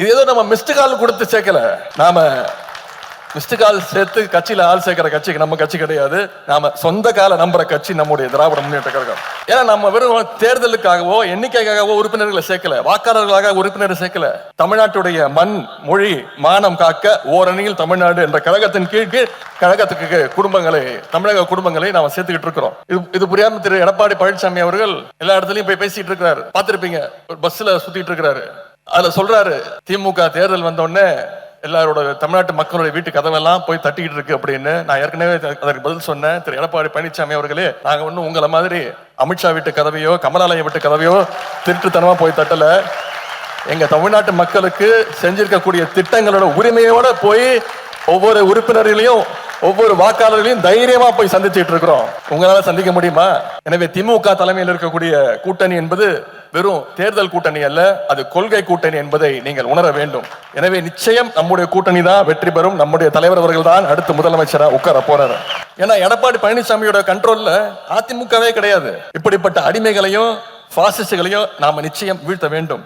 இது ஏதோ நம்ம மிஸ்டு கால் கொடுத்து சேர்க்கல. நாம மிஸ்டு கால் சேர்த்து கட்சியில ஆள் சேர்க்கிற கட்சிக்கு நம்ம கட்சி கிடையாது. நாம சொந்த கால நம்புற கட்சி நம்முடைய திராவிட முன்னேற்ற கழகம். ஏன்னா நம்ம வெறும் தேர்தலுக்காகவோ எண்ணிக்கைக்காகவோ உறுப்பினர்களை சேர்க்கல, வாக்காளர்களாக உறுப்பினரை சேர்க்கல. தமிழ்நாட்டுடைய மண், மொழி, மானம் காக்க ஓரணியில் தமிழ்நாடு என்ற கழகத்தின் கீழ் கழகத்துக்கு குடும்பங்களை, தமிழக குடும்பங்களை நாம சேர்த்துக்கிட்டு இருக்கிறோம். இது புரியாம திரு எடப்பாடி பழனிசாமி அவர்கள் எல்லா இடத்துலயும் போய் பேசிட்டு இருக்கிறாரு. பார்த்திருப்பீங்க, பஸ்ல சுத்திட்டு இருக்கிறாரு. அதுல சொல்றாரு, திமுக தேர்தல் வந்த உடனே எல்லாரோட தமிழ்நாட்டு மக்களுடைய வீட்டு கதவெல்லாம் போய் தட்டிக்கிட்டு இருக்கு அப்படின்னு. நான் ஏற்கனவே அதற்கு பதில் சொன்னேன். திரு எடப்பாடி பழனிசாமி அவர்களே, நாங்க ஒன்னும் உங்களை மாதிரி அமித்ஷா வீட்டு கதவையோ கமலாலயம் வீட்டு கதவையோ திருட்டுத்தனமா போய் தட்டல. எங்க தமிழ்நாட்டு மக்களுக்கு செஞ்சிருக்கக்கூடிய திட்டங்களோட உரிமையோட போய் ஒவ்வொரு உறுப்பினர்களையும் ஒவ்வொரு வாக்காளர்களையும் தைரியமா போய் சந்திச்சுட்டு இருக்கிறோம். உங்களால சந்திக்க முடியுமா? எனவே திமுக தலைமையில் இருக்கக்கூடிய கூட்டணி என்பது வெறும் தேர்தல் கூட்டணி அல்ல, அது கொள்கை கூட்டணி என்பதை நீங்கள் உணர வேண்டும். எனவே நிச்சயம் நம்முடைய கூட்டணி தான் வெற்றி பெறும். நம்முடைய தலைவர் அவர்கள் தான் அடுத்து முதலமைச்சரா உட்கார போறாரு. ஏன்னா எடப்பாடி பழனிசாமியோட கண்ட்ரோல்ல அதிமுகவே கிடையாது. இப்படிப்பட்ட அடிமைகளையும் பாசிஸ்டுகளையும் நாம நிச்சயம் வீழ்த்த வேண்டும்.